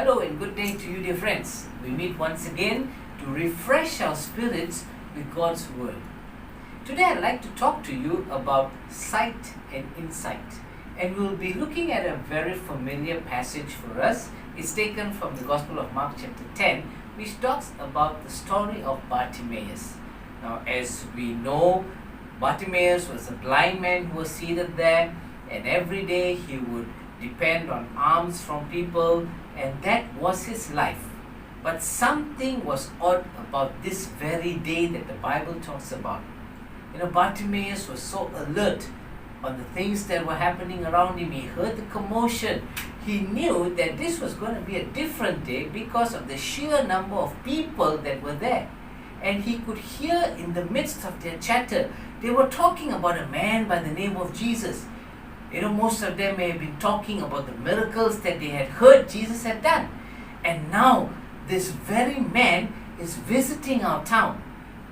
Hello and good day to you, dear friends. We meet once again to refresh our spirits with God's Word. Today I'd like to talk to you about sight and insight. And we'll be looking at a very familiar passage for us. It's taken from the Gospel of Mark chapter 10, which talks about the story of Bartimaeus. Now, as we know, Bartimaeus was a blind man who was seated there, and every day he would depend on alms from people, and that was his life. But something was odd about this very day that the Bible talks about. Bartimaeus was so alert on the things that were happening around him. He heard the commotion. He knew that this was going to be a different day because of the sheer number of people that were there. And he could hear in the midst of their chatter, they were talking about a man by the name of Jesus. Most of them may have been talking about the miracles that they had heard Jesus had done. And now, this very man is visiting our town.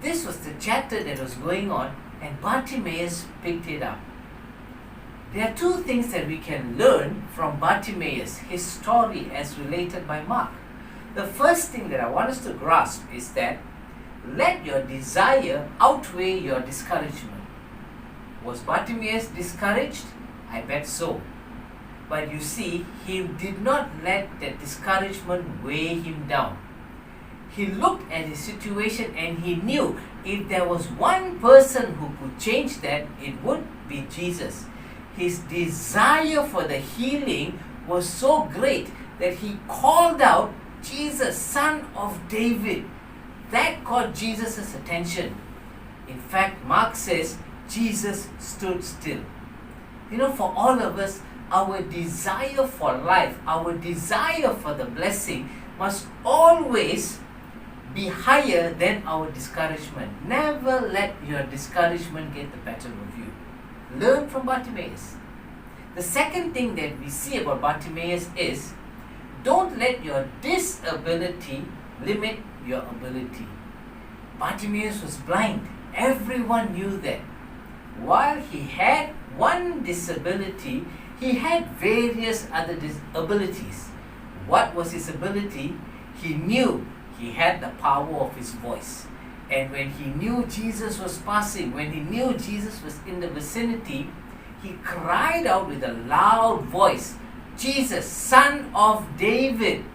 This was the chatter that was going on, and Bartimaeus picked it up. There are two things that we can learn from Bartimaeus, his story as related by Mark. The first thing that I want us to grasp is that let your desire outweigh your discouragement. Was Bartimaeus discouraged? I bet so. But you see, he did not let that discouragement weigh him down. He looked at his situation and he knew if there was one person who could change that, it would be Jesus. His desire for the healing was so great that he called out, "Jesus, Son of David." That caught Jesus' attention. In fact, Mark says Jesus stood still. For all of us, our desire for life, our desire for the blessing must always be higher than our discouragement. Never let your discouragement get the better of you. Learn from Bartimaeus. The second thing that we see about Bartimaeus is, don't let your disability limit your ability. Bartimaeus was blind. Everyone knew that. While he had one disability, he had various other abilities. What was his ability? He knew he had the power of his voice. And when he knew Jesus was passing, when he knew Jesus was in the vicinity, he cried out with a loud voice, "Jesus, Son of David."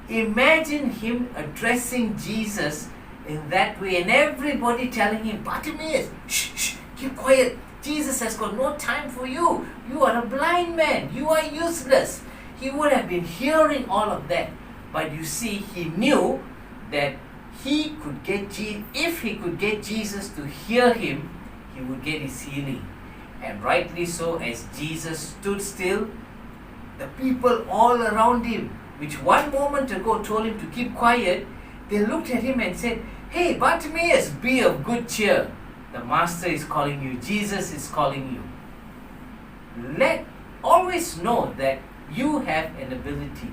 Imagine him addressing Jesus in that way, and everybody telling him, "Bartimaeus, shh, keep quiet. Jesus has got no time for you. You are a blind man. You are useless." He would have been hearing all of that. But you see, he knew that if he could get Jesus to hear him, he would get his healing. And rightly so, as Jesus stood still, the people all around him, which one moment ago told him to keep quiet, they looked at him and said, "Hey, Bartimaeus, be of good cheer. The Master is calling you. Jesus is calling you." Always know that you have an ability.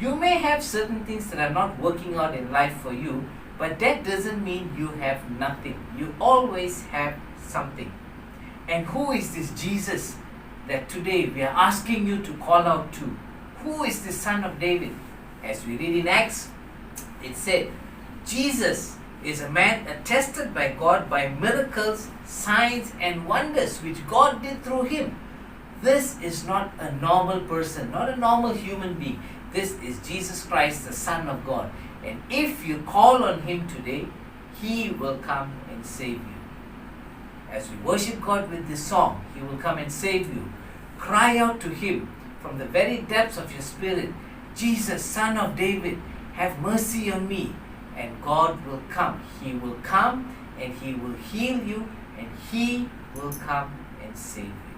You may have certain things that are not working out in life for you, but that doesn't mean you have nothing. You always have something. And who is this Jesus that today we are asking you to call out to? Who is the Son of David? As we read in Acts, it said, Jesus is a man attested by God by miracles, signs, and wonders which God did through him. This is not a normal person, not a normal human being. This is Jesus Christ, the Son of God. And if you call on him today, he will come and save you. As we worship God with this song, he will come and save you. Cry out to him from the very depths of your spirit, "Jesus, Son of David, have mercy on me." And God will come. He will come and he will heal you, and he will come and save you.